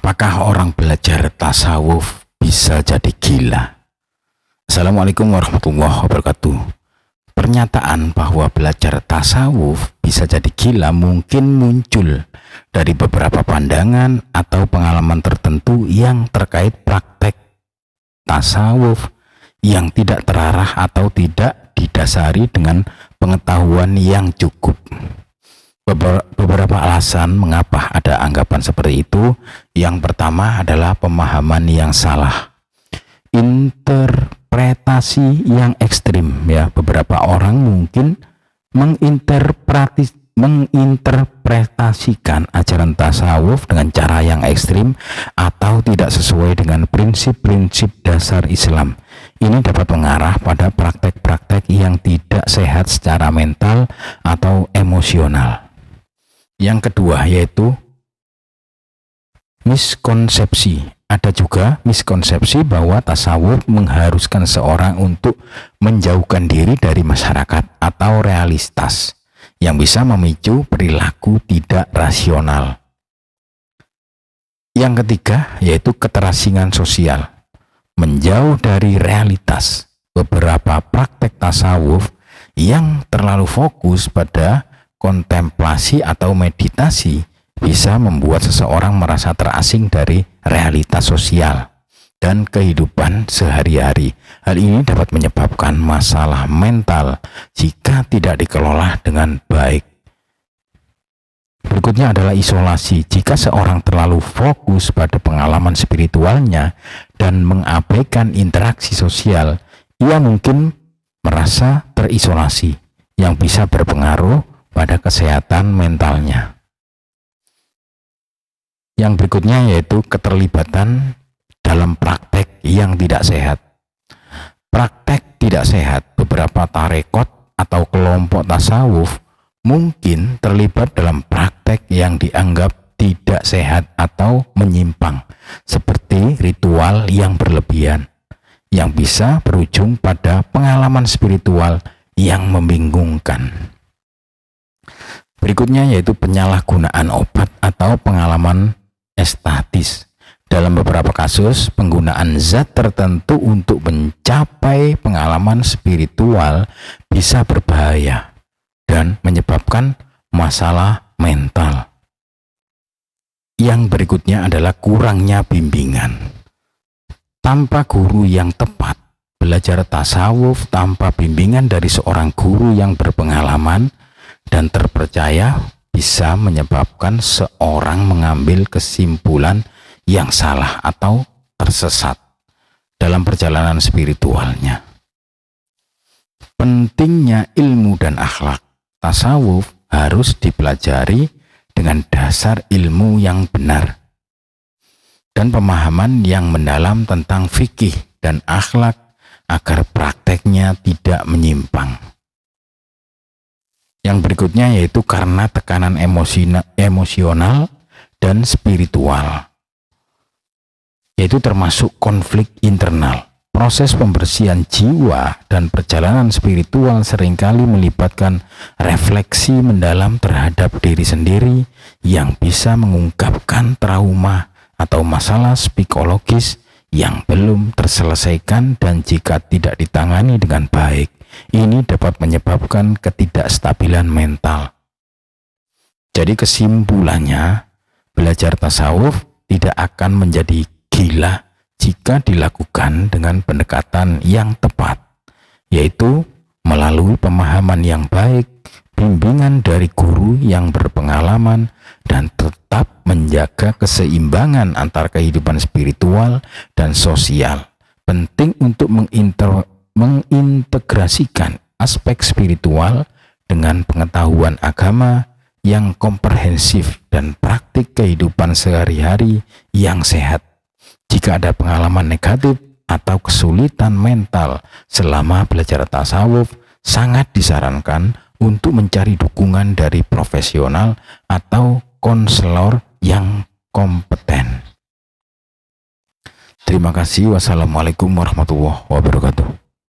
Apakah orang belajar tasawuf bisa jadi gila? Assalamualaikum warahmatullahi wabarakatuh. Pernyataan bahwa belajar tasawuf bisa jadi gila mungkin muncul dari beberapa pandangan atau pengalaman tertentu yang terkait praktek tasawuf yang tidak terarah atau tidak didasari dengan pengetahuan yang cukup. Beberapa alasan mengapa ada anggapan seperti itu. Yang pertama adalah pemahaman yang salah, interpretasi yang ekstrim. Ya, beberapa orang mungkin menginterpretasikan ajaran tasawuf dengan cara yang ekstrim atau tidak sesuai dengan prinsip-prinsip dasar Islam. Ini dapat mengarah pada praktek-praktek yang tidak sehat secara mental atau emosional. Yang kedua yaitu miskonsepsi. Ada juga miskonsepsi bahwa tasawuf mengharuskan seorang untuk menjauhkan diri dari masyarakat atau realitas yang bisa memicu perilaku tidak rasional. Yang ketiga yaitu keterasingan sosial. Menjauh dari realitas. Beberapa praktek tasawuf yang terlalu fokus pada kontemplasi atau meditasi bisa membuat seseorang merasa terasing dari realitas sosial dan kehidupan sehari-hari. Hal ini dapat menyebabkan masalah mental jika tidak dikelola dengan baik. Berikutnya adalah isolasi. Jika seorang terlalu fokus pada pengalaman spiritualnya dan mengabaikan interaksi sosial, ia mungkin merasa terisolasi yang bisa berpengaruh pada kesehatan mentalnya. Yang berikutnya yaitu keterlibatan dalam praktek yang tidak sehat. Praktek tidak sehat. Beberapa tarekot atau kelompok tasawuf mungkin terlibat dalam praktek yang dianggap tidak sehat atau menyimpang, seperti ritual yang berlebihan, yang bisa berujung pada pengalaman spiritual yang membingungkan. Berikutnya yaitu penyalahgunaan obat atau pengalaman ekstatis. Dalam beberapa kasus, penggunaan zat tertentu untuk mencapai pengalaman spiritual bisa berbahaya dan menyebabkan masalah mental. Yang berikutnya adalah kurangnya bimbingan. Tanpa guru yang tepat, belajar tasawuf tanpa bimbingan dari seorang guru yang berpengalaman dan terpercaya bisa menyebabkan seorang mengambil kesimpulan yang salah atau tersesat dalam perjalanan spiritualnya. Pentingnya ilmu dan akhlak. Tasawuf harus dipelajari dengan dasar ilmu yang benar dan pemahaman yang mendalam tentang fikih dan akhlak agar prakteknya tidak menyimpang. Yang berikutnya yaitu karena tekanan emosional dan spiritual, yaitu termasuk konflik internal. Proses pembersihan jiwa dan perjalanan spiritual seringkali melibatkan refleksi mendalam terhadap diri sendiri yang bisa mengungkapkan trauma atau masalah psikologis yang belum terselesaikan, dan jika tidak ditangani dengan baik, ini dapat menyebabkan ketidakstabilan mental. Jadi kesimpulannya, belajar tasawuf tidak akan menjadi gila jika dilakukan dengan pendekatan yang tepat, yaitu melalui pemahaman yang baik, bimbingan dari guru yang berpengalaman, dan tetap menjaga keseimbangan antara kehidupan spiritual dan sosial. Penting untuk mengintegrasikan aspek spiritual dengan pengetahuan agama yang komprehensif dan praktik kehidupan sehari-hari yang sehat. Jika ada pengalaman negatif atau kesulitan mental selama belajar tasawuf, sangat disarankan untuk mencari dukungan dari profesional atau konselor yang kompeten. Terima kasih. Wassalamualaikum warahmatullahi wabarakatuh.